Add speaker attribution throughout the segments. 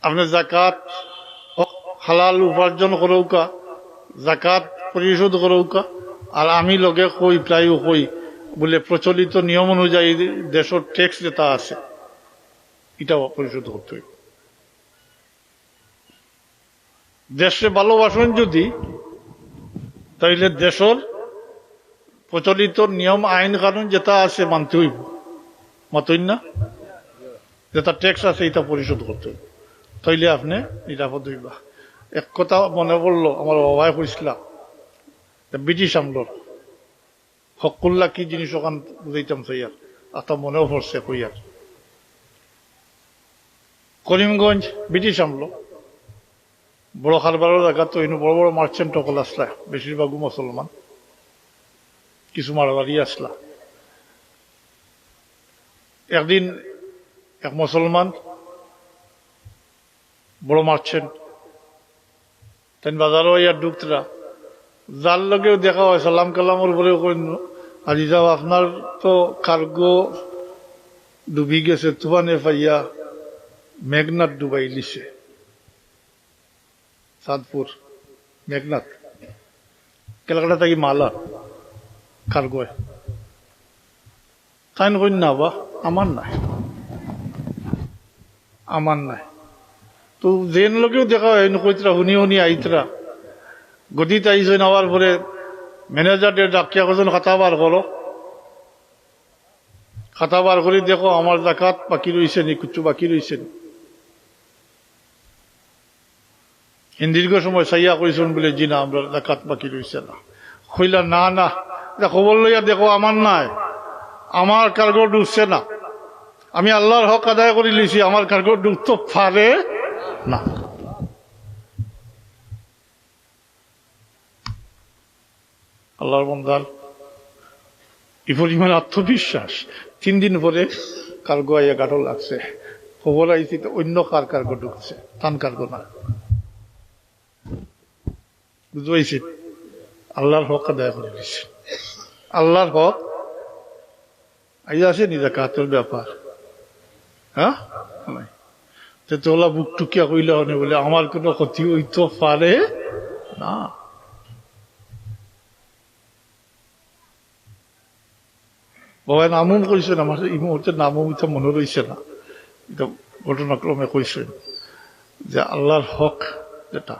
Speaker 1: আপনি জাকাত হালাল উপার্জন করৌকা, জাকাত পরিশোধ করৌকা, আর আমি লগে কই প্রায় কই বলে প্রচলিত নিয়ম অনুযায়ী দেশের ট্যাক্স যেটা আছে এটা পরিশোধ করতে হইব। দেশে ভালোবাসেন যদি, তাইলে দেশের প্রচলিত নিয়ম আইন কানুন যেটা আছে মানতে হইব, মাতইন না? যেটা ট্যাক্স আছে এটা পরিশোধ করতে হইব, তাইলে আপনি নিরাপদ হইবা। এক কথা মনে পড়লো, আমার বাবাই কইছিলাম ব্রিটিশ আমলর হকুল্লা কি জিনিস ওখান বুঝাইতাম চাইয়ার, আতা মনেও পড়ছে কইয়ার। করিমগঞ্জ ব্রিটিশ আমল, বড় খারবারের জায়গা তো এনে বড় বড় মার্চেন্ট সকল আসলা, বেশিরভাগও মুসলমান, কিছু মারবাড়ি আসলা। একদিন এক মুসলমান বড় মার্চেন্ট তেন বাজারও ইয়ার ঢুকতরা, যার লগেও দেখা হয় সালাম কালামর বলেও কইন, আজি যাও আপনার তো কার্গো ডুবি গেছে, তুফানে পাইয়া মেঘনাথ ডুবাই লিছে, চাঁদপুর মেঘনাথ কেলাকাটা থাকি মালা কার্গোয়। তাই কইন না বা আমার নাই, আমার নাই। তো যেন লোকেও দেখা হয় কইতরা, শুনি শুনি আইতরা, গদিতে আইসেন, আবার পরে ম্যানেজারদের ডাকিয়া কোজন খাতা বার করো, খাতা বার করে দেখো আমার জাকাত বাকি রয়েছে নি, কিছু বাকি রয়েছে নি। দীর্ঘ সময় সাইয়া কইছেন বলে, জি না, আমরা জাকাত বাকি রয়েছে না। কইলা না না, খবর লইয়া দেখো আমার নাই, আমার কার্গো ডুবছে না, আমি আল্লাহর হক আদায় করে লিছি, আমার কার্গো ডুবতে পারে না। আল্লাহর বন্দার এই পরিমাণ আত্মবিশ্বাস, 3 দিন পরে কার্গো আইয়া গাঢ় লাগছে, খবর আইছি তো অন্য কার কার্গো ঢুকছে, তান কার্গো না। বুঝতে আল্লাহর হক আদায় করে দিচ্ছে, আল্লাহর হক আইয়া আছে নি জাকাতের ব্যাপার। হ্যাঁ, তোলা বুক টুকিয়া কইলে হনে বলে আমার কোনো ক্ষতি হইতে পারে না। বাবা নামও কইছেন, আমার এই মুহূর্তে নামও এটা মনে রয়েছে না, এটা ঘটনাক্রমে কইছেন যে আল্লাহর হক যেটা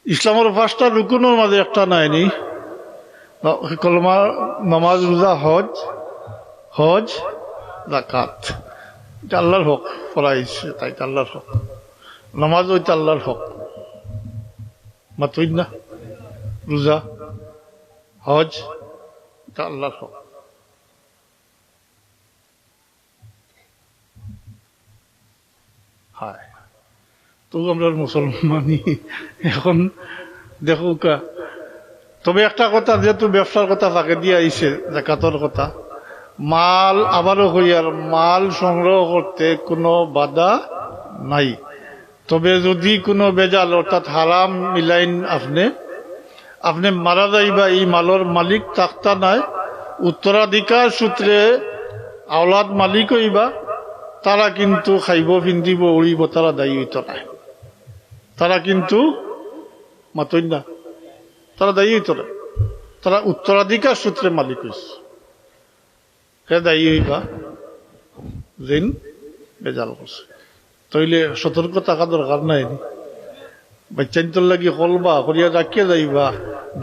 Speaker 1: ইসলামের 5টা রুকুনের মাঝে একটা নাইনি, কলমা, নামাজ, রোজা, হজ, যাকাত, এটা আল্লাহর হক পড়াইছে, তাই আল্লাহর হক। নামাজ ওইটা আল্লাহর হক, মাতই না? রোজা, হজ, এটা আল্লাহর হক। হায়, তো আমরা মুসলমানই এখন দেখো কা। তবে একটা কথা, যেহেতু ব্যবসার কথা ফাঁকে দিয়ে আইছে, জাকাতের কথা, মাল আবারও হইয়ার মাল সংগ্রহ করতে কোনো বাধা নাই। তবে যদি কোনো বেজাল অর্থাৎ হারাম মিলাইন আপনি মারা যাইবা, এই মালর মালিক থাকতা নাই, উত্তরাধিকার সূত্রে আওলাদ মালিক হইবা, তারা কিন্তু খাইব, পিন্ধিব, উড়িব, তারা দায়ী হইত নাই, তারা কিন্তু মাতই না, তারা দায়ী হইত না, তারা উত্তরাধিকার সূত্রে মালিক হইছে, হে দায়ী হইবা যেন বেজাল করছে। তইলে সতর্ক থাকা দরকার নাই, বাচ্চান্তর লাগি কলবা করিয়া রাখিয়া যাইবা,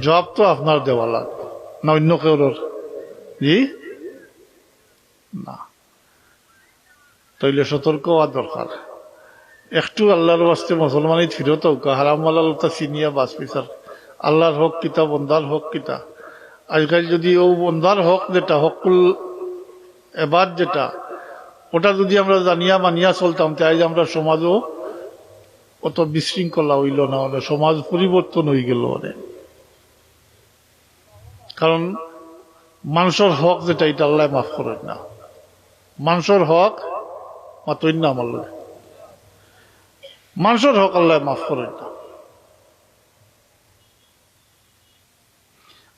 Speaker 1: জবাব তো আপনার দেওয়া লাগবে না অন্য কেউর, জি না। তইলে সতর্ক হওয়া দরকার। একটু আল্লাহর বাস্তে মুসলমানই ফিরত হারাম মালালতা চিনিয়া বাস পিছার, আল্লাহর হক কিতা, বন্দার হক কিতা। আজকাল যদি ও বন্দার হক যেটা হকুল এবার যেটা, ওটা যদি আমরা জানিয়া মানিয়া চলতাম, তাই আমরা সমাজও অত বিশৃঙ্খলা হইল না, সমাজ পরিবর্তন হয়ে গেল অনেক। কারণ মানুষের হক যেটা, এটা আল্লাহ মাফ করেন না। মানুষের হক মাতই না, আমার লোক মানুষের হক আল্লাহ মাফ করেন না।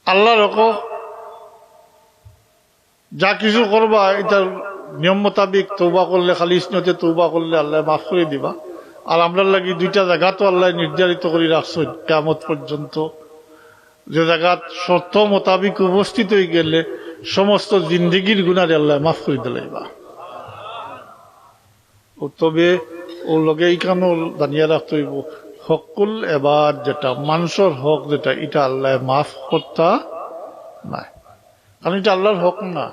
Speaker 1: আল্লাহর হক যা কিছু করবা, এটার নিয়ম মোতাবিক তৌবা করলে, খালিস নিয়তে তৌবা করলে আল্লাহ মাফ করে দিবা। আর আমরা লাগি দুইটা জায়গা তো আল্লাহ নির্ধারিত করে রাখছেন কিয়ামত পর্যন্ত, যে জায়গা শর্ত মোতাবিক উপস্থিত হয়ে গেলে সমস্ত জিন্দিগির গুণারে আল্লাহ মাফ করে দিলাইবা। তবে ও লগে এইখানে দাঁড়িয়ে রাখতে হইব, হকুল এবার যেটা মানুষের হক যেটা, এটা আল্লাহ মাফ করতা নাই, কারণ এটা আল্লাহর হক না।